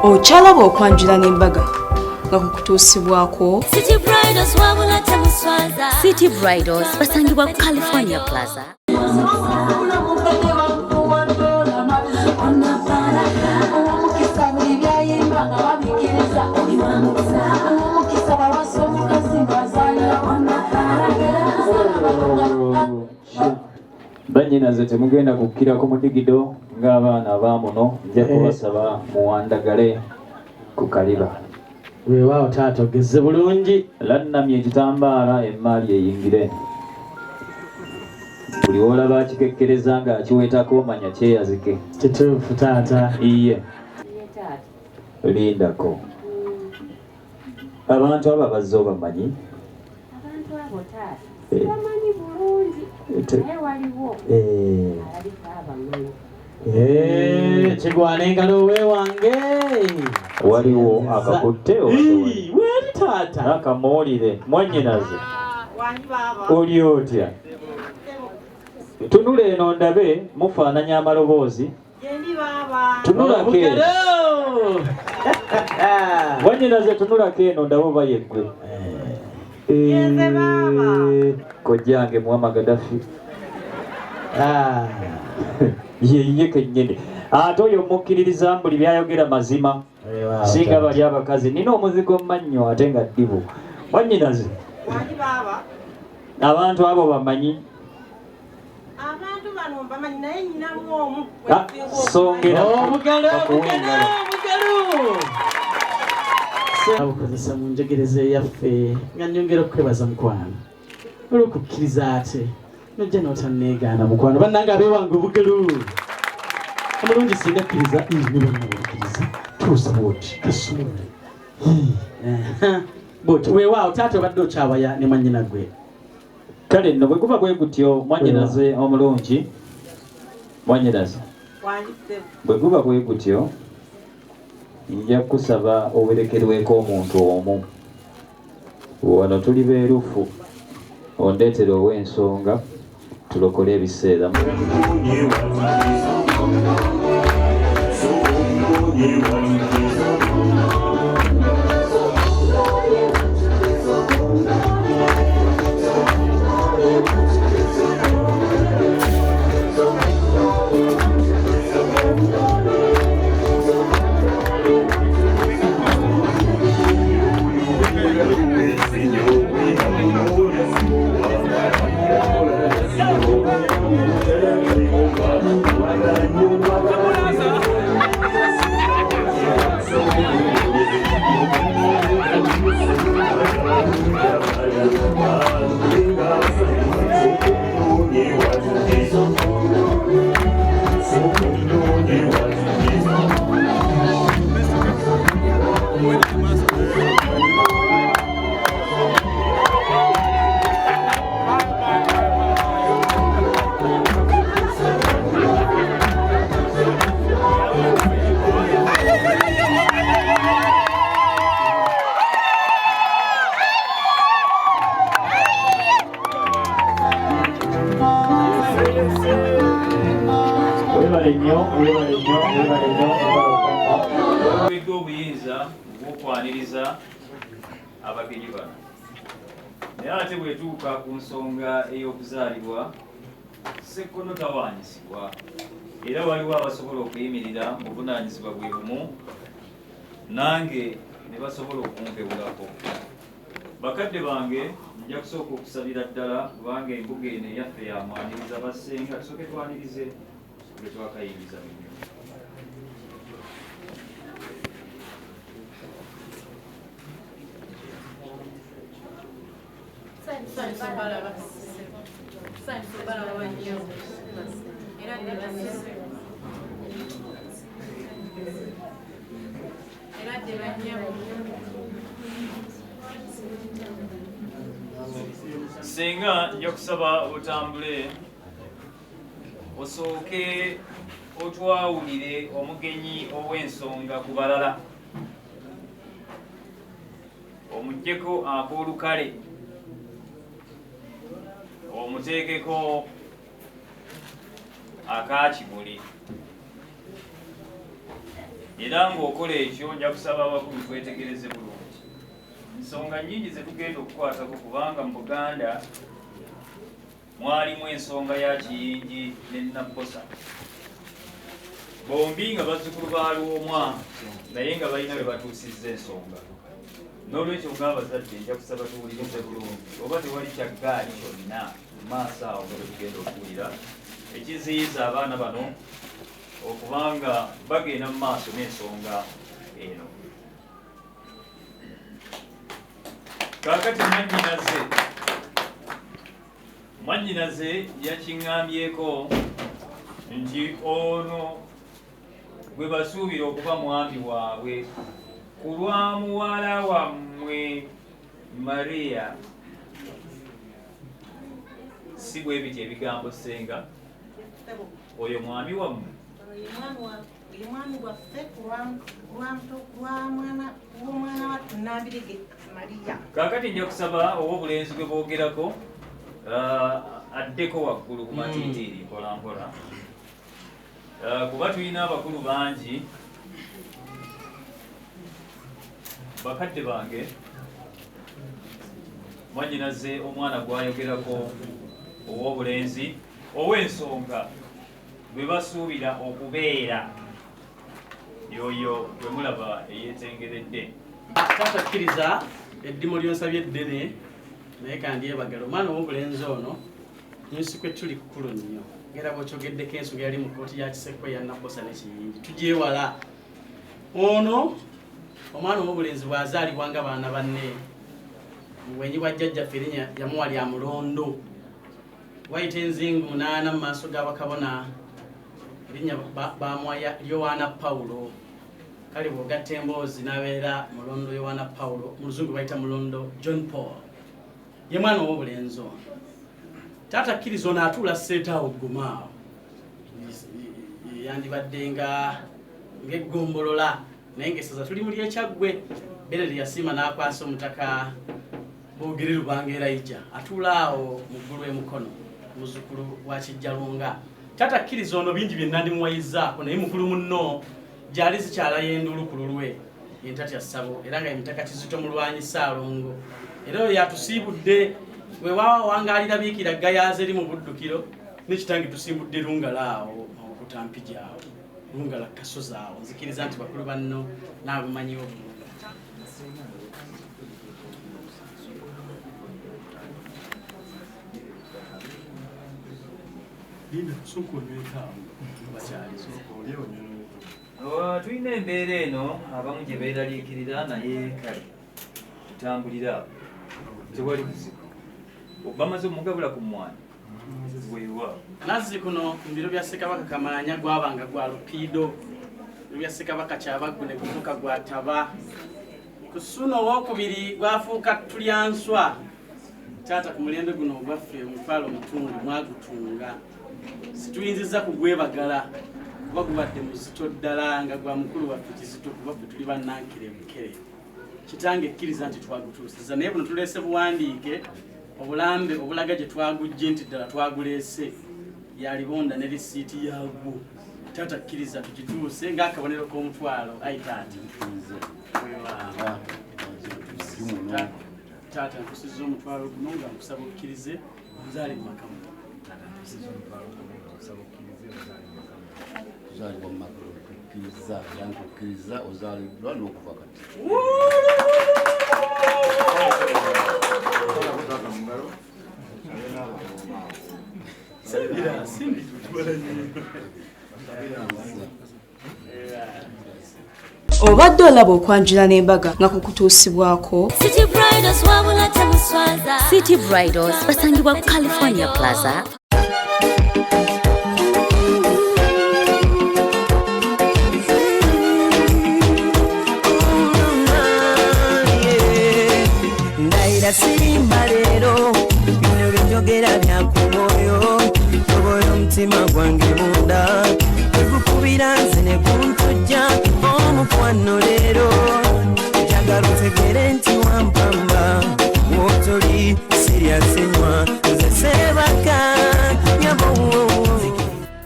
Okyalaba okwanjula n'embaga nga kukutuusibwako City Bridals basangibwa ku California Plaza. Banyinaze temugenda kukkirako mu digido ng'abaana abaamuno nja kubasaba muwandagale ku kaliba. Weewaawo taata ogezze bulungi. Lannamya ekitambaala emmaali eyingire. Buli olaba akikekkereza ng'akiweetako omanya kyeyazike. Kituufu taata. Iye. Lindako. Abantu abo bazze obamanyi? Abantu abo taata bamanyi bulungi naye waliwo alabika abamanyi. Kigwana engalo weewange. Waliwo akakutte wali taata. Nakamuwulire mwannyinaze. Oli otya? Tunula eno ndabe mufaananya amaloboozi. Tunulako eno. Mwannyinaze tunulako eno ndabe oba yeggwe. Kojjange Muammar Gaddafi. Ye kennyini. Ate oyo mukkiririza buli byayogera mazima. Singa bali abakazi nina omuzigo mmannyo ate nga ddibu. Mwannyinaze. Abantu abo bamanyi. Abantu bano bamanyi naye nyinamu omu. Songera. Omugalo. Abukozesa mu njegereza yaffe nga nnyongera okwebaza mukwano. Olw'okukkiriza ate nojja n'otanneegaana mukwano bannange abeewange obugalo. Omulungi singa kkiriza ne bonna bw'okkiriza tuusa bw'oti kasumule. Bw'oti weewaawo taata obadde okyawaya ne mwannyina gwe. Kale nno bwe guba bwe gutyo mwannyinaze omulungi. Mwannyinaze. Bwe guba bwe gutyo nja kusaba owerekerweko omuntu omu. Wano tuli beerufu. Ondeetera ow'ensonga tulokole ebiseera. Obuyinza obw'okwaniriza abagenyi bano. Naye ate bwetuuka ku nsonga ey'okuzaalibwa Ssekkono tawaanyisibwa era waliwo abasobola okuyimirira mu buvunaanyizibwa bwe bumu nange ne basobola okumpewulako. Bakadde bange nja kusooka okusabira ddala kubanga embuga eno eyaffe yamwaniriza bassenga tusooke twanirize bwe twakayingiza bino. Singa nja kusaba otambule osooke otwawulire omugenyi ow'ensonga ku balala omuggyeko ak'olukale omuteekeko akakimuli era ng'okola ekyo nja kusaba abakulu twetegereze bulungi ensonga nnyingi zetugenda okukwatako kubanga mu Buganda mwalimu ensonga ya Kiyingi ne Nabbosa bombi nga bazzukulu ba Luomwa naye nga balina bwe batuusizza ensonga n'olwekyo ng'abazadde nja kusaba tuwulirize bulungi oba tewali kyaggaali kyonna mu maaso awo nga bwe tugenda okuwulira ekiziyiza abaana bano okubanga bagenda mu maaso n'ensonga eno. Kaakati mwannyinaze yakiŋŋambyeko nti ono gwe basuubira okuba mwami waabwe ku lwa muwala wammwe Maria. Si bwe biti ebigambo Ssenga, oyo mwami wammwe mwami waffe w'omwana wattu Nambirege Maria. Kaakati nja kusaba ow'obulenzi gwe boogerako addeko waggulu ku matiitiiri mpola mpola kuba tulina abakulu bangi. Bakadde bange mwannyinaze omwana gwayogerako ow'obulenzi ow'ensonga bwe basuubira okubeera yoyo bwe mulaba eyeetengeredde. Taatakkiriza eddimu lyonsabye eddene naye kandi yeebagala omwana ow'obulenzi ono nsikwe tuli kukulu nnyo era bw'okyogeddeko ensonga yali mu kkooti ya Kisekwe ya Nabbosa ne Kiyingi tugyewala. Ono omwana ow'obulenzi bw'azaalibwa nga baana banne bwenyi bwa jjajjaffe erinnya yamuwa lya Mulondo wayita enzingu 8 mu maaso g'abakabona erinnya bamuwa Yowaana Pawulo. Kale bw'ogatta emboozi n'abeera Mulondo Yowaana Pawulo, mu Luzungu bayita Mulondo John Paul. Ye mwana ow'obulenzi ono. Taatakkiriza ono atuula Sseetaawo Ggumaawo yandibadde ng'eggombolola naye ng'essaza tuli muli ekyaggwe Benedi yasiima n'akwasa omutaka Boogere Lubanga Elijah atuula awo mu ggulu emukono muzzukulu wa Kijjalunga. Taatakkiriza ono bingi bye nandimuwayizzaako naye mukulu munno gyali zikyalayo endulu ku lulwe entatya Ssabo era nga ye Mutaka Kizito Mulwanyi Ssaalongo. Era oyo yatusiibudde we wawangaalira Biikira Gayaaza eri mu buddukiro n'ekitange tusimbudde Lungala awo okutampija awo Lungala Kasozi awo. Nzikiriza nti bakulu banno n'abumanyiwo bulungi. Tulina embeera eno abamu gye beeraliikirira naye kale tutambulira tewali buzibu. Bamaze omugabula ku mwana weewa Nazzi kuno mu biro bya Ssekabaka Kamaanya gwabanga gwa Lupiido, biro bya Ssekabaka Kyabaggu ne gufuuka gwa Taba, ku Ssuuna owookubiri gwafuuka Tulyanswa. Taata ku mulembe guno ogwaffe omutwalo Mutundu mwagutunga. Situyinzizza kugwebagala kuba gubadde muzito ddala nga gwa mukulu waffe Kizito kuba ffe tuli bannankere bukere. Kitange ekkiriza nti twagutuusiza naye buno tuleese buwandiike obulambe obulaga gye twagujje nti ddala twaguleese yalibonda ne lisiiti yaagwo. Taata kkiriza tukituuse ng'akabonero k'omutwalo. Ayi taata taata nkusizza omutwalo guno nga nkusaba okkirize onzaale mu maka muno. Kuzaalibwa mu maka okukkiriza yankukkiriza ozaaliddwa n'okuva kati. Obadde olaba okwanjula n'embaga nga kukutuusibwako City Bridals basangibwa ku California Plaza. Ndaira sirimba leero bino byenjogera bya ku mwoyo tobola omutima gwange munda ekukubira nze ne kuntujja omukwano leero njagala otegere nti wampamba wotoli serious.